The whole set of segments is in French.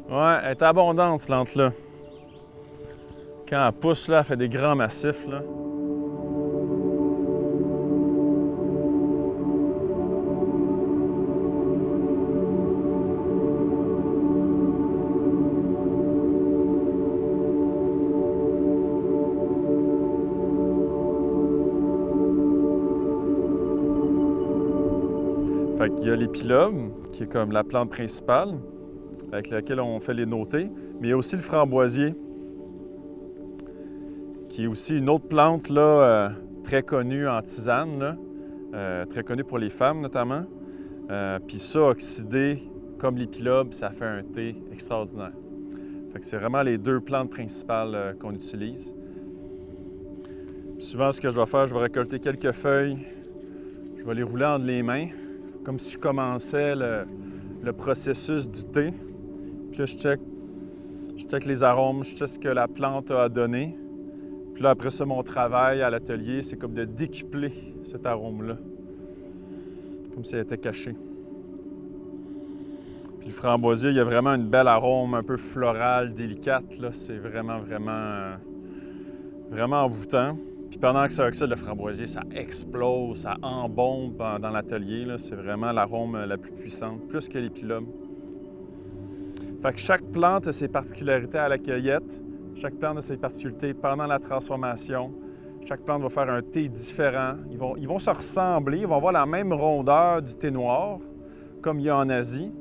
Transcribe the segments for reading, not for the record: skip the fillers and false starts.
Ouais, elle est abondante, cette plante-là. Quand elle pousse, là, elle fait des grands massifs, là. Fait qu'il y a l'épilobe, qui est comme la plante principale, avec laquelle on fait les notées, mais il y a aussi le framboisier, qui est aussi une autre plante là, très connue en tisane, là, très connue pour les femmes notamment. Puis ça, oxydé, comme l'épilobe, ça fait un thé extraordinaire. Fait que c'est vraiment les deux plantes principales qu'on utilise. Puis souvent, ce que je vais faire, je vais récolter quelques feuilles, je vais les rouler entre les mains, comme si je commençais le processus du thé. Puis là, je check les arômes, je check ce que la plante a à donner. Puis là, après ça, mon travail à l'atelier, c'est comme de décupler cet arôme-là. Comme si elle était cachée. Puis le framboisier, il y a vraiment une belle arôme un peu florale, délicate. Là. C'est vraiment envoûtant. Puis pendant que ça oxyde le framboisier, ça explose, ça embombe dans l'atelier. Là. C'est vraiment l'arôme la plus puissante, plus que l'épilobe. Fait que chaque plante a ses particularités à la cueillette. Chaque plante a ses particularités pendant la transformation. Chaque plante va faire un thé différent. Ils vont se ressembler, ils vont avoir la même rondeur du thé noir, comme il y a en Asie.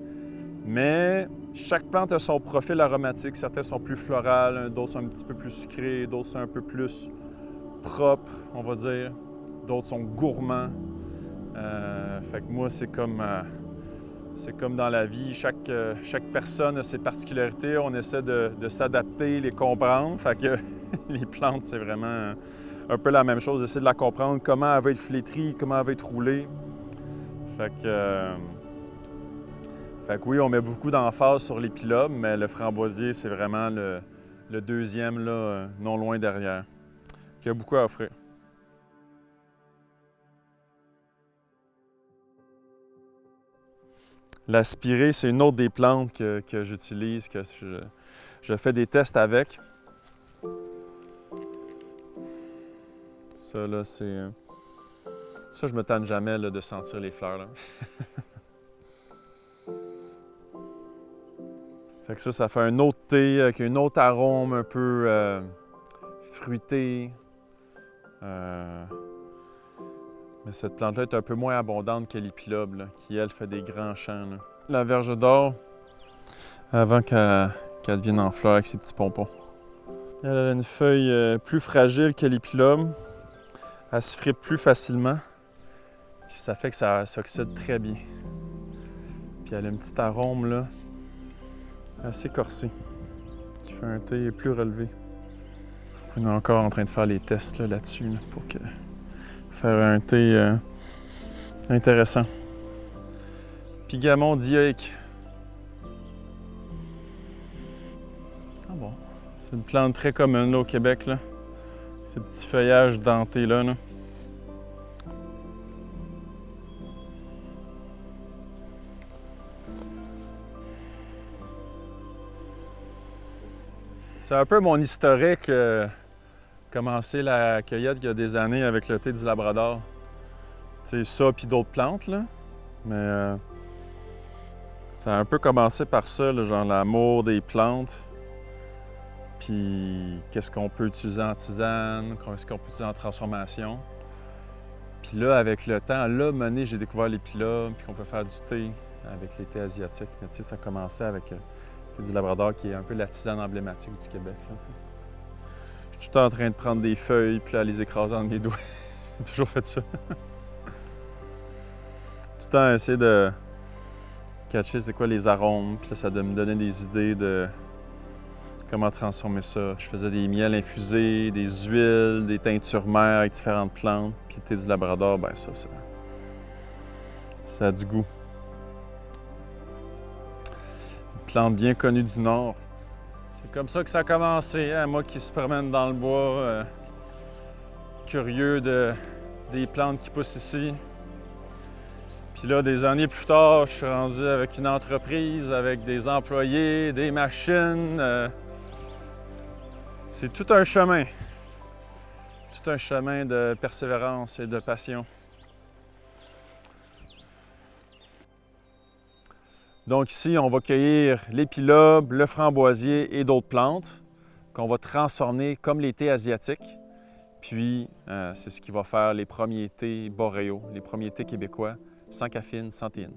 Mais chaque plante a son profil aromatique. Certaines sont plus florales, d'autres sont un petit peu plus sucrées, d'autres sont un peu plus propres, on va dire. D'autres sont gourmands. Fait que moi, c'est comme dans la vie. Chaque personne a ses particularités. On essaie de s'adapter, les comprendre. Fait que les plantes, c'est vraiment un peu la même chose. Essayer de la comprendre, comment elle va être flétrie, comment elle va être roulée. Fait que oui, on met beaucoup d'emphase sur l'épilobe, mais le framboisier, c'est vraiment le deuxième, là, non loin derrière, qui a beaucoup à offrir. La spirée, c'est une autre des plantes que j'utilise, que je fais des tests avec. Ça, là, c'est... Ça, je me tanne jamais là, de sentir les fleurs, là. Fait que ça fait un autre thé avec un autre arôme un peu fruité. Mais cette plante-là est un peu moins abondante que l'épilobe, là, qui, elle, fait des grands champs. Là. La verge d'or, avant qu'elle devienne en fleur avec ses petits pompons. Elle a une feuille plus fragile que l'épilobe. Elle se fripe plus facilement. Puis ça fait que ça s'oxyde très bien. Puis elle a un petit arôme là, assez corsé, qui fait un thé plus relevé. On est encore en train de faire les tests là-dessus là, pour faire un thé intéressant. Pigamon dioïque. Ah bon. C'est une plante très commune là, au Québec. Là. Ces petits feuillages dentés là. C'est un peu mon historique. Commencé la cueillette il y a des années avec le thé du Labrador. Tu sais, ça puis d'autres plantes, là. Mais ça a un peu commencé par ça, là, genre l'amour des plantes. Puis qu'est-ce qu'on peut utiliser en tisane, qu'est-ce qu'on peut utiliser en transformation. Puis là, avec le temps, là, mené, j'ai découvert l'épilobe, puis qu'on peut faire du thé avec les thés asiatiques. Mais tu sais, ça a commencé avec le thé du Labrador, qui est un peu la tisane emblématique du Québec, là, tu sais. Je suis tout le temps en train de prendre des feuilles puis là, les écraser entre mes doigts. J'ai toujours fait ça. Tout le temps essayer de catcher c'est quoi les arômes. Puis là, ça me donnait des idées de comment transformer ça. Je faisais des miels infusés, des huiles, des teintures mères avec différentes plantes. Puis le thé du Labrador, ben ça a du goût. Une plante bien connue du Nord. C'est comme ça que ça a commencé, hein? Moi qui se promène dans le bois, curieux des plantes qui poussent ici. Puis là, des années plus tard, je suis rendu avec une entreprise, avec des employés, des machines. C'est tout un chemin. Tout un chemin de persévérance et de passion. Donc ici, on va cueillir l'épilobe, le framboisier et d'autres plantes qu'on va transformer comme les thés asiatiques. Puis, c'est ce qui va faire les premiers thés boréaux, les premiers thés québécois, sans caféine, sans théine.